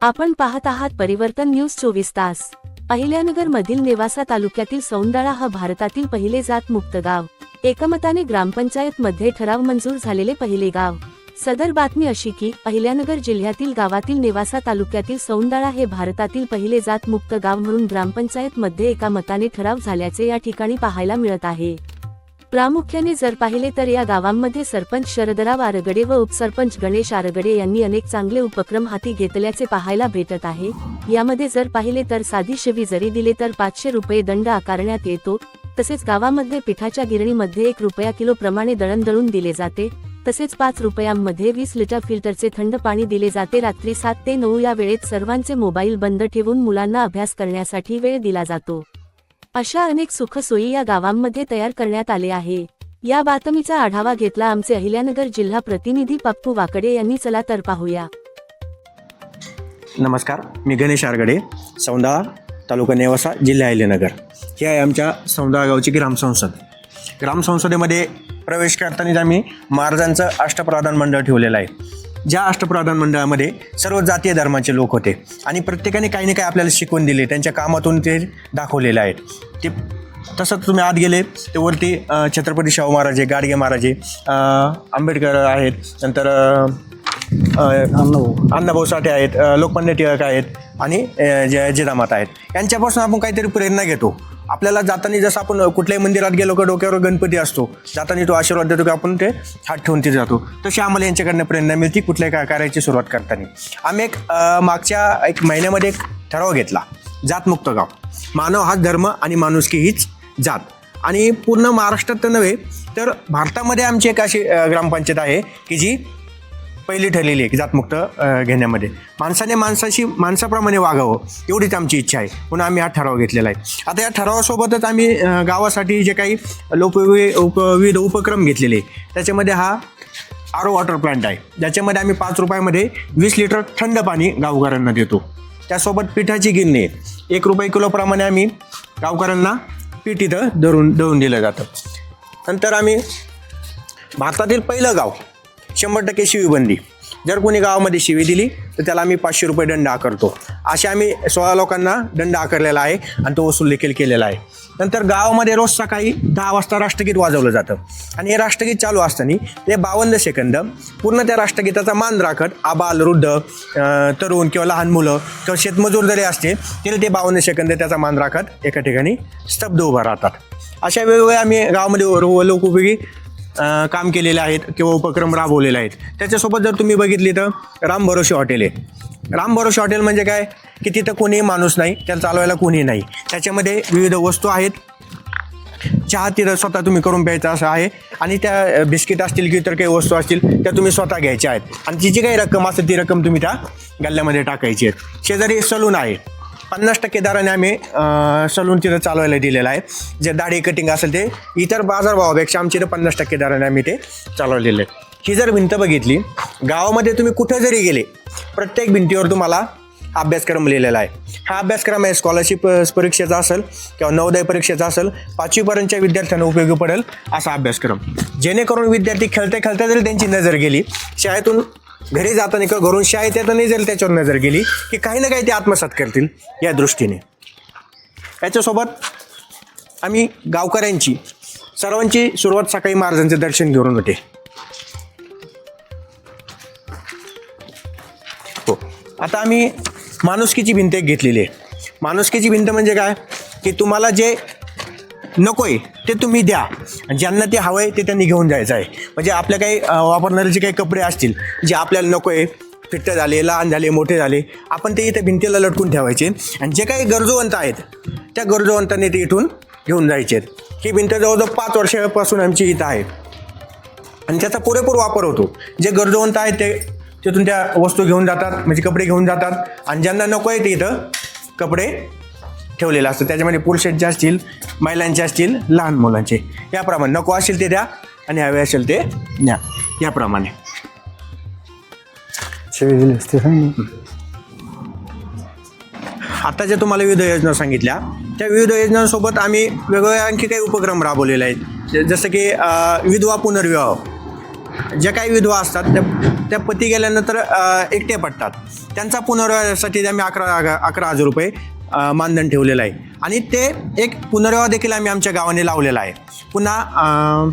आपण पाहत आहात परिवर्तन न्यूज 24 तास। अहिल्यानगर मधील नेवासा तालुक्यातील सौंदाळा हा भारतातील पहिले जात मुक्त गाव, एकमताने ग्रामपंचायत मध्ये ठराव मंजूर झालेले पहिले गाव। सदर बातमी अशी की अहिल्यानगर जिल्ह्यातील गावातील नेवासा तालुक्यातील सौंदाळा हे भारतातील पहिले जात मुक्त गाव म्हणून ग्रामपंचायत मध्ये एकामताने ठराव झाल्याचे या ठिकाणी पाहायला मिळत आहे। प्रामुख्याने जर पाहिले तर या गावांमध्ये सरपंच शरदराव आरगडे व उपसरपंच गणेश आरगडे यांनी अनेक चांगले उपक्रम हाती घेतल्याचे पाहायला भेटत आहे। यामध्ये जर पाहिले तर साधी शिवी जरी दिले तर 500 रुपये दंड आकारण्यात येतो। तसेच गावामध्ये पिठाच्या गिरणीमध्ये 1 रुपया किलो प्रमाणे दळण दळून दिले जाते। तसेच 5 रुपयांमध्ये 20 लिटर फिल्टरचे थंड पाणी दिले जाते। रात्री 7 ते 9 या वेळेत सर्वांचे मोबाईल बंद ठेवून मुलांना अभ्यास करण्यासाठी वेळ दिला जातो। अशा अनेक सुखसोयी या गावांमध्ये तयार करण्यात आले आहे। या बातमीचा आढावा घेतला आमचे अहिल्यानगर जिल्हा प्रतिनिधी पप्पू वाकडे यांनी। चला तर पाहूया। नमस्कार, मी गणेश आरगडे, सौंदाळा तालुका नेवासा, जिल्हा अहिल्यानगर। ही आहे आमच्या सौंदाळा गावची ग्रामसंसद। ग्रामसंसदेमध्ये प्रवेश करताना आम्ही महाराजांचं अष्टप्रधान मंडळ ठेवलेलं आहे। ज्या अष्टप्रधान मंडळामध्ये सर्व जातीय धर्माचे लोक होते आणि प्रत्येकाने काही ना काही आपल्याला शिकवून दिले, त्यांच्या कामातून ते दाखवलेले आहेत। ते तसंच तुम्ही आत गेले ते वरती छत्रपती शाहू महाराज, गाडगे महाराज, आंबेडकर आहेत, नंतर अण्णाभाऊ साठे आहेत, लोकमान्य टिळक आहेत आणि जिजामाता आहेत। यांच्यापासून आपण काहीतरी प्रेरणा घेतो। आपल्याला जाताना जसं आपण कुठल्याही मंदिरात गेलो का डोक्यावर गणपती असतो, जाताना तो आशीर्वाद देतो की आपण ते हात ठेवून तिथे जातो, तशी आम्हाला यांच्याकडनं प्रेरणा मिळते कुठल्याही कार्याची सुरुवात करताना। आम्ही मागच्या 1 महिन्यामध्ये एक ठराव घेतला, जातमुक्त गाव, मानव हाच धर्म आणि माणुसकी हीच जात। आणि पूर्ण महाराष्ट्रात तर नव्हे तर भारतामध्ये आमची एक अशी ग्रामपंचायत आहे की जी पहिली ठरलेली आहे जातमुक्त घेण्यामध्ये। माणसाने माणसाप्रमाणे वागावं एवढीच आमची इच्छा आहे, म्हणून आम्ही हा ठराव घेतलेला आहे। आता या ठरावासोबतच आम्ही गावासाठी जे काही विविध उपक्रम घेतलेले, त्याच्यामध्ये हा RO वॉटर प्लांट आहे, ज्याच्यामध्ये आम्ही 5 रुपयामध्ये 20 लिटर थंड पाणी गावकऱ्यांना देतो। त्यासोबत पिठाची गिरणी 1 रुपये किलोप्रमाणे आम्ही गावकऱ्यांना पीठ इथं दळून दिलं जातं। नंतर आम्ही भारतातील पहिलं गाव 100% शिवीबंदी, जर कोणी गावामध्ये शिवी दिली तर त्याला आम्ही 500 रुपये दंड आकारतो। असे आम्ही 16 लोकांना दंड आकारलेला आहे आणि तो वसूल देखील केलेला आहे। नंतर गावामध्ये रोज सकाळी 10 वाजता राष्ट्रगीत वाजवलं जातं आणि हे राष्ट्रगीत चालू असताना ते 52 सेकंद पूर्ण त्या राष्ट्रगीताचा मान राखत आबाल, वृद्ध, तरुण किंवा लहान मुलं किंवा शेतमजूर जरी असते तरी ते 52 सेकंद त्याचा मान राखत एका ठिकाणी स्तब्ध उभा राहतात। अशा वेगवेगळ्या आम्ही गावामध्ये लोकोपयोगी काम केलेले आहेत किंवा उपक्रम राबवलेले आहेत। त्याच्यासोबत जर तुम्ही बघितली तर राम भरोसे हॉटेल आहे। राम भरोसे हॉटेल म्हणजे काय की तिथं कोणीही माणूस नाही, त्याला चालवायला कोणी नाही। त्याच्यामध्ये विविध वस्तू आहेत, चहा तिथं स्वतः तुम्ही करून प्यायचा असं आहे आणि त्या बिस्किट असतील की इतर काही वस्तू असतील त्या तुम्ही स्वतः घ्यायच्या आहेत आणि जी काही रक्कम असेल ती रक्कम तुम्ही त्या गल्ल्यामध्ये टाकायची आहे। शेजारी सलून आहे, 50% दराने आम्ही सलून तिथं चालवायला दिलेलं आहे। जे दाढी कटिंग असेल ते इतर बाजारभावापेक्षा आमच्या इथं 50% दराने आम्ही ते चालवलेलं आहे। ही जर भिंत बघितली, गावामध्ये तुम्ही कुठं जरी गेले प्रत्येक भिंतीवर तुम्हाला अभ्यासक्रम लिहिलेला आहे। हा अभ्यासक्रम आहे स्कॉलरशिप परीक्षेचा असेल किंवा नवोदय परीक्षेचा असेल, 5वी पर्यंतच्या विद्यार्थ्यांना उपयोगी पडेल असा अभ्यासक्रम, जेणेकरून विद्यार्थी खेळता खेळता जरी त्यांची नजर गेली, शाळेतून घरी जाताना किंवा घरून शाळेत येताना जरी त्याच्यावर नजर गेली की काही ना काही ते आत्मसात करतील या दृष्टीने। याच्यासोबत आम्ही गावकऱ्यांची सर्वांची सुरुवात सकाळी महाराजांचे दर्शन घेऊन होते। हो, आता आम्ही माणुसकीची भिंत एक घेतलेली आहे। माणुसकीची भिंत म्हणजे काय की तुम्हाला जे नकोय ते तुम्ही द्या, ज्यांना ते हवंय ते त्यांनी घेऊन जायचं आहे। म्हणजे आपल्या काही वापरणारे जे काही कपडे असतील जे आपल्याला नकोय, फिट्ट झाले, लहान झाले, मोठे झाले, आपण ते इथे भिंतीला लटकून ठेवायचे आणि जे काही गरजूवंत आहेत त्या गरजूवंतांनी ते इथून घेऊन जायचे। ही भिंत जवळजवळ 5 वर्षापासून आमची इथं आहे आणि त्याचा पुरेपूर वापर होतो। जे गरजूवंत आहेत ते तिथून त्या वस्तू घेऊन जातात, म्हणजे कपडे घेऊन जातात आणि ज्यांना नको आहे ते इथं कपडे ठेवलेलं असतं। त्याच्यामध्ये पुरुषांचे असतील, महिलांचे असतील, लहान मुलांचे, याप्रमाणे नको असेल ते द्या आणि हवे असेल ते द्या, याप्रमाणे। आता जे तुम्हाला विविध योजना सांगितल्या त्या विविध योजनांसोबत आम्ही वेगवेगळे आणखी काही उपक्रम राबवलेले आहेत, जसं की विधवा पुनर्विवाह। ज्या काही विधवा असतात त्या पती गेल्यानंतर एकटे पडतात. त्यांचा पुनर्विवाहासाठी आम्ही 11,000 रुपये मानधन ठेवलेलं आहे आणि ते एक पुनर्विवाह देखील आम्ही आमच्या गावाने लावलेला आहे. पुन्हा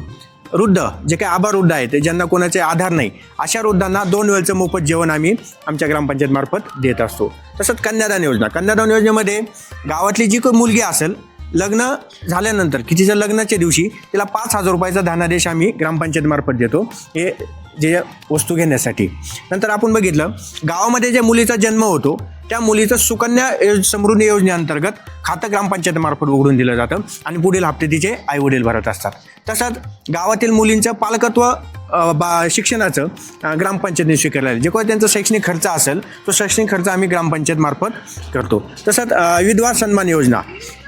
वृद्ध जे काही आबावृद्ध आहेत ज्यांना कोणाचे आधार नाही अशा वृद्धांना 2 वेळचं मोफत जेवण आम्ही आमच्या ग्रामपंचायतमार्फत देत असतो. तसंच कन्यादान योजनेमध्ये गावातली जी काही मुलगी असेल लग्न झाल्यानंतर की तिच्या लग्नाच्या दिवशी तिला 5,000 रुपयाचा धनादेश आम्ही ग्रामपंचायतमार्फत देतो हे जे वस्तू घेण्यासाठी. नंतर आपण बघितलं गावामध्ये ज्या मुलीचा जन्म होतो त्या मुलीचं सुकन्या समृद्धी योजनेअंतर्गत खातं ग्रामपंचायतीमार्फत उघडून दिलं जातं आणि पुढील हप्ते तिचे आईवडील भरत असतात. तसंच गावातील मुलींचं पालकत्व शिक्षणाचं ग्रामपंचायतीने स्वीकारलं आहे. जे काही त्यांचा शैक्षणिक खर्च असेल तो शैक्षणिक खर्च आम्ही ग्रामपंचायतमार्फत करतो. तसंच विधवा सन्मान योजना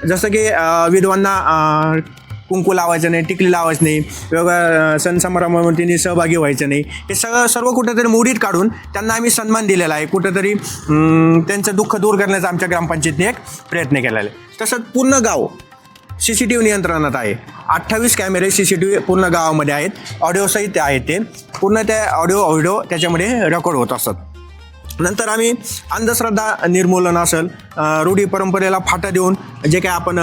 जसं की विधवांना कुंकू लावायचं नाही, टिकली लावायचं नाही, वेगवेगळ्या सण समारंभामध्ये त्यांनी सहभागी व्हायचं नाही, हे सर्व कुठेतरी मोडीत काढून त्यांना आम्ही सन्मान दिलेला आहे. कुठेतरी त्यांचं दुःख दूर करण्याचा आमच्या ग्रामपंचायतीने एक प्रयत्न केलेला आहे. तसंच पूर्ण गाव CCTV नियंत्रणात आहे. 28 कॅमेरे CCTV पूर्ण गावामध्ये आहेत. ऑडिओसहित आहेत ते पूर्ण त्या ऑडिओ व्हिडिओ त्याच्यामध्ये रेकॉर्ड होत असतात. नंतर आम्ही अंधश्रद्धा निर्मूलन असेल, रूढी परंपरेला फाटा देऊन जे काय आपण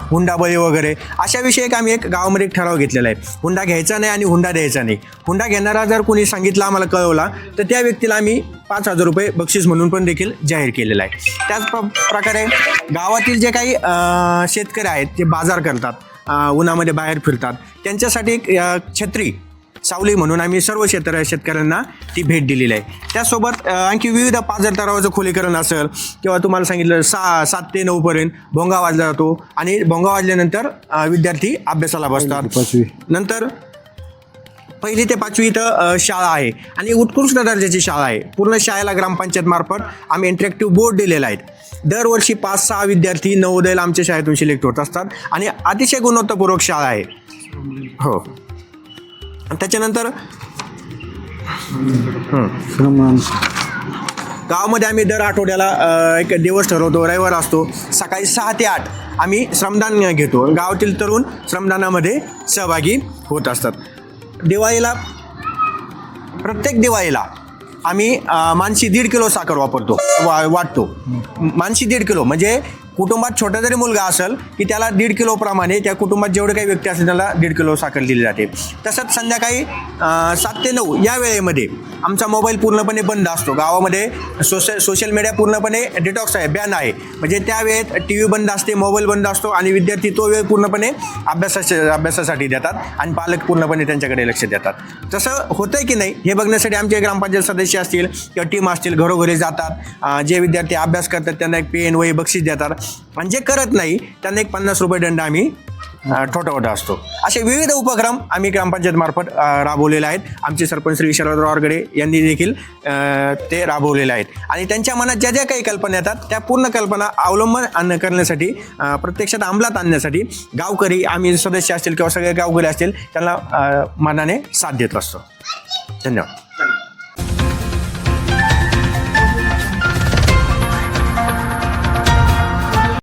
हुंडाबळी वगैरे अशा विषयी आम्ही एक गावामध्ये एक ठराव घेतलेला आहे. हुंडा घ्यायचा नाही आणि हुंडा द्यायचा नाही. हुंडा घेणारा जर कोणी सांगितलं आम्हाला कळवला तर त्या व्यक्तीला आम्ही 5,000 रुपये बक्षीस म्हणून पण देखील जाहीर केलेलं आहे. त्याच प्रकारे गावातील जे काही शेतकरी आहेत जे बाजार करतात, उन्हामध्ये बाहेर फिरतात, त्यांच्यासाठी एक छत्री सावली म्हणून आम्ही सर्व शेतकऱ्यांना ती भेट दिलेली आहे. त्यासोबत आणखी विविध पाझर तलावाचं खोलीकरण असेल किंवा तुम्हाला सांगितलं 7 ते 9 पर्यंत भोंगा वाजला जातो आणि भोंगा वाजल्यानंतर विद्यार्थी अभ्यासाला बसतात. नंतर 1ली ते 5वी इथं शाळा आहे आणि उत्कृष्ट दर्जाची शाळा आहे. पूर्ण शाळेला ग्रामपंचायतमार्फत आम्ही इंटरॅक्टिव्ह बोर्ड दिलेला आहे. दरवर्षी 5-6 विद्यार्थी नवोदयला आमच्या शाळेतून सिलेक्ट होत असतात आणि अतिशय गुणवत्तापूर्वक शाळा आहे. हो. त्याच्यानंतर गावामध्ये आम्ही दर आठवड्याला एक दिवस ठरवतो, रविवार असतो, सकाळी 6 ते 8 आम्ही श्रमदान घेतो. गावातील तरुण श्रमदानामध्ये सहभागी होत असतात. प्रत्येक दिवाळीला आम्ही मानसी 1.5 किलो साखर वाटतो. मानसी 1.5 किलो म्हणजे कुटुंबात छोटा जरी मुलगा असेल की त्याला 1.5 किलो प्रमाणे त्या कुटुंबात जेवढे काही व्यक्ती असतील त्याला 1.5 किलो साखर दिली जाते. तसंच संध्याकाळी 7 ते 9 या वेळेमध्ये आमचा मोबाईल पूर्णपणे बंद असतो. गावामध्ये सोशल मीडिया पूर्णपणे डिटॉक्स आहे, बॅन आहे. म्हणजे त्या वेळेत TV बंद असते, मोबाईल बंद असतो आणि विद्यार्थी तो वेळ पूर्णपणे अभ्यासासाठी देतात आणि पालक पूर्णपणे त्यांच्याकडे लक्ष देतात. तसं होतंय की नाही हे बघण्यासाठी आमचे ग्रामपंचायत सदस्य असतील किंवा टीम असतील घरोघरी जातात. जे विद्यार्थी अभ्यास करतात त्यांना एक पेन वही बक्षीस देतात आणि जे करत नाही त्यांना एक 50 रुपये दंड आम्ही ठोठावत असतो. असे विविध उपक्रम आम्ही ग्रामपंचायतमार्फत राबवलेले आहेत. आमचे सरपंच श्री शरदराव आरगडे यांनी देखील ते राबवलेले आहेत आणि त्यांच्या मनात ज्या ज्या काही कल्पना येतात त्या पूर्ण कल्पना अवलंबन करण्यासाठी प्रत्यक्षात अंमलात आणण्यासाठी गावकरी आम्ही सदस्य असतील किंवा सगळे गावकरी असतील त्यांना मनाने साथ देत असतो. धन्यवाद.